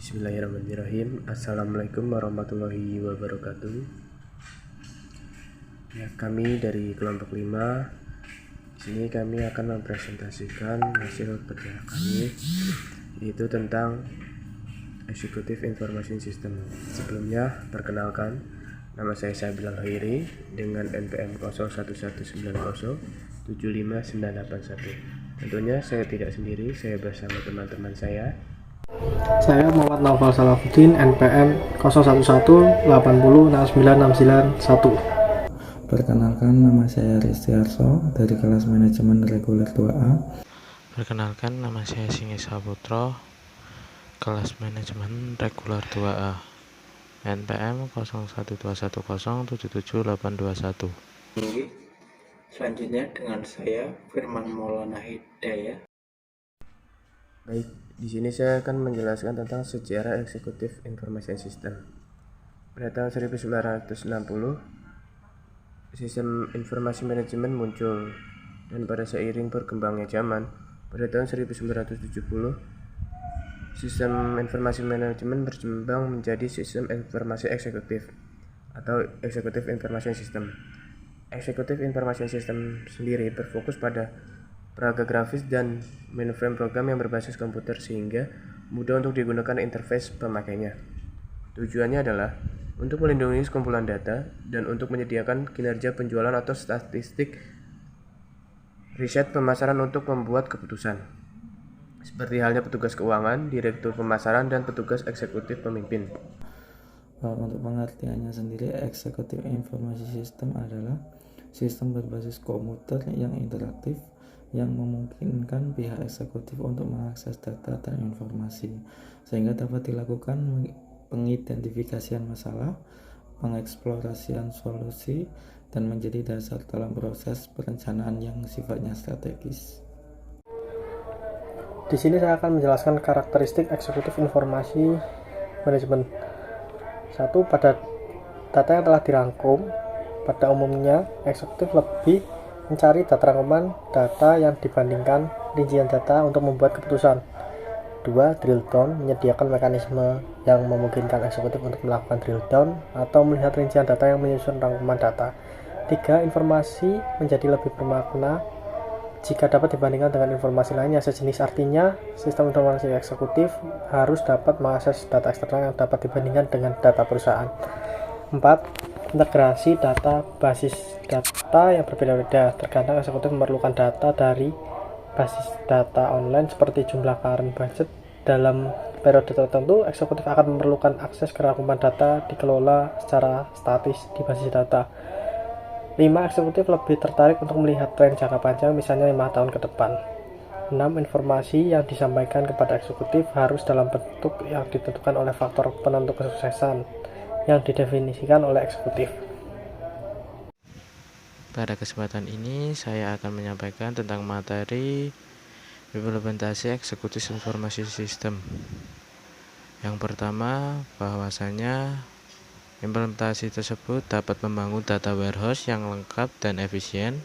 Bismillahirrahmanirrahim. Assalamualaikum warahmatullahi wabarakatuh. Ya, kami dari kelompok 5. Di sini kami akan mempresentasikan hasil kerja kami, yaitu tentang Executive Information System. Sebelumnya, perkenalkan, nama saya Sabilal Khairi dengan NPM 0119075981. Tentunya saya tidak sendiri, saya bersama teman-teman saya. Saya Muhammad Naufal Salahuddin, NPM 0118069691. Perkenalkan, nama saya Ristiarso dari kelas manajemen reguler 2A. Perkenalkan, nama saya Singi Saputro, kelas manajemen reguler 2A, NPM 0121077821. Selanjutnya dengan saya Firman Maulana Hidayah. Baik, di sini saya akan menjelaskan tentang sejarah Executive Information System. Pada tahun 1960, sistem informasi manajemen muncul, dan pada seiring berkembangnya zaman, pada tahun 1970, sistem informasi manajemen berkembang menjadi sistem informasi eksekutif atau Executive Information System. Executive Information System sendiri berfokus pada peraga grafis dan mainframe program yang berbasis komputer sehingga mudah untuk digunakan interface pemakainya. Tujuannya adalah untuk melindungi kumpulan data dan untuk menyediakan kinerja penjualan atau statistik riset pemasaran untuk membuat keputusan. Seperti halnya petugas keuangan, direktur pemasaran, dan petugas eksekutif pemimpin. Untuk pengertiannya sendiri, Executive Information System adalah sistem berbasis komputer yang interaktif yang memungkinkan pihak eksekutif untuk mengakses data dan informasi sehingga dapat dilakukan pengidentifikasian masalah, pengeksplorasian solusi, dan menjadi dasar dalam proses perencanaan yang sifatnya strategis. Di sini saya akan menjelaskan karakteristik eksekutif informasi manajemen. 1. Pada data yang telah dirangkum, pada umumnya eksekutif lebih mencari data rangkuman data yang dibandingkan rincian data untuk membuat keputusan. 2. Drill down menyediakan mekanisme yang memungkinkan eksekutif untuk melakukan drill down atau melihat rincian data yang menyusun rangkuman data. 3. Informasi menjadi lebih bermakna jika dapat dibandingkan dengan informasi lainnya sejenis. Artinya, sistem informasi eksekutif harus dapat mengakses data eksternal yang dapat dibandingkan dengan data perusahaan. 4. Integrasi data basis data yang berbeda-beda. Terkadang eksekutif memerlukan data dari basis data online seperti jumlah current budget. Dalam periode tertentu, eksekutif akan memerlukan akses ke rangkuman data dikelola secara statis di basis data. 5. Eksekutif lebih tertarik untuk melihat tren jangka panjang, misalnya 5 tahun ke depan. 6. Informasi yang disampaikan kepada eksekutif harus dalam bentuk yang ditentukan oleh faktor penentu kesuksesan yang didefinisikan oleh eksekutif. Pada kesempatan ini, saya akan menyampaikan tentang materi implementasi Executive Information System. Yang pertama, bahwasanya implementasi tersebut dapat membangun data warehouse yang lengkap dan efisien.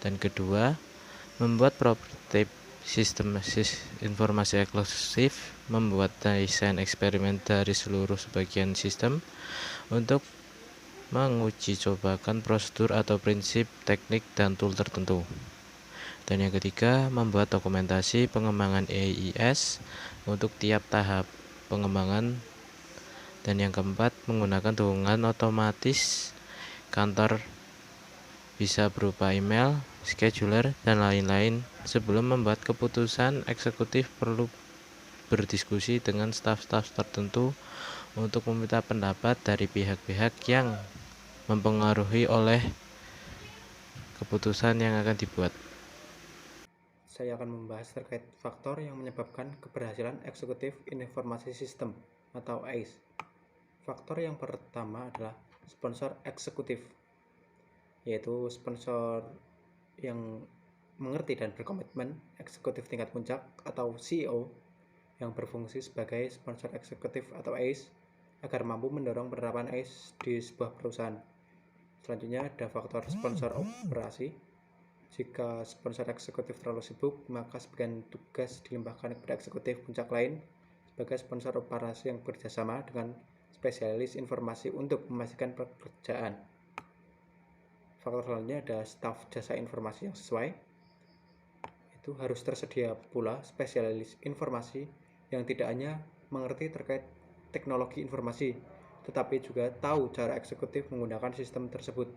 Dan kedua, membuat prototipe sistem informasi eksklusif, membuat desain eksperimen dari seluruh sebagian sistem untuk menguji cobakan prosedur atau prinsip, teknik, dan tool tertentu. Dan yang ketiga, membuat dokumentasi pengembangan EIS untuk tiap tahap pengembangan. Dan yang keempat, menggunakan dukungan otomatis kantor bisa berupa email, scheduler, dan lain-lain. Sebelum membuat keputusan, eksekutif perlu berdiskusi dengan staf-staf tertentu untuk meminta pendapat dari pihak-pihak yang mempengaruhi oleh keputusan yang akan dibuat. Saya akan membahas terkait faktor yang menyebabkan keberhasilan Executive Information System atau ACE. Faktor yang pertama adalah sponsor eksekutif, yaitu sponsor yang mengerti dan berkomitmen, eksekutif tingkat puncak atau CEO yang berfungsi sebagai sponsor eksekutif atau ACE agar mampu mendorong penerapan ACE di sebuah perusahaan. Selanjutnya ada faktor sponsor operasi. Jika sponsor eksekutif terlalu sibuk, maka sebagian tugas dilimpahkan kepada eksekutif puncak lain sebagai sponsor operasi yang bekerjasama dengan spesialis informasi untuk memastikan pekerjaan. Faktor selanjutnya ada staf jasa informasi yang sesuai. Itu harus tersedia pula spesialis informasi yang tidak hanya mengerti terkait teknologi informasi, tetapi juga tahu cara eksekutif menggunakan sistem tersebut.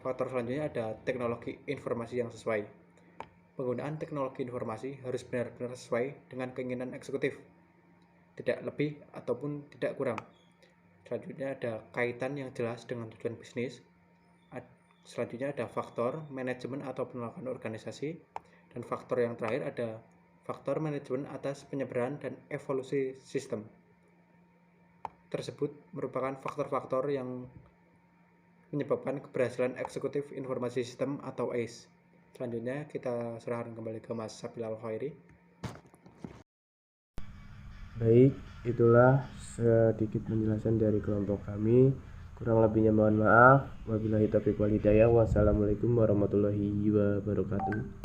Faktor selanjutnya ada teknologi informasi yang sesuai. Penggunaan teknologi informasi harus benar-benar sesuai dengan keinginan eksekutif, tidak lebih ataupun tidak kurang. Selanjutnya ada kaitan yang jelas dengan tujuan bisnis. Selanjutnya ada faktor manajemen atau penolakan organisasi. Dan faktor yang terakhir ada faktor manajemen atas penyebaran dan evolusi sistem. Tersebut merupakan faktor-faktor yang menyebabkan keberhasilan eksekutif informasi sistem atau ACE. Selanjutnya kita serahkan kembali ke Mas Sabil Al-Khairi. Baik, itulah sedikit penjelasan dari kelompok kami. Kurang lebihnya mohon maaf. Wabillahi taufiq wal hidayah. Wassalamualaikum warahmatullahi wabarakatuh.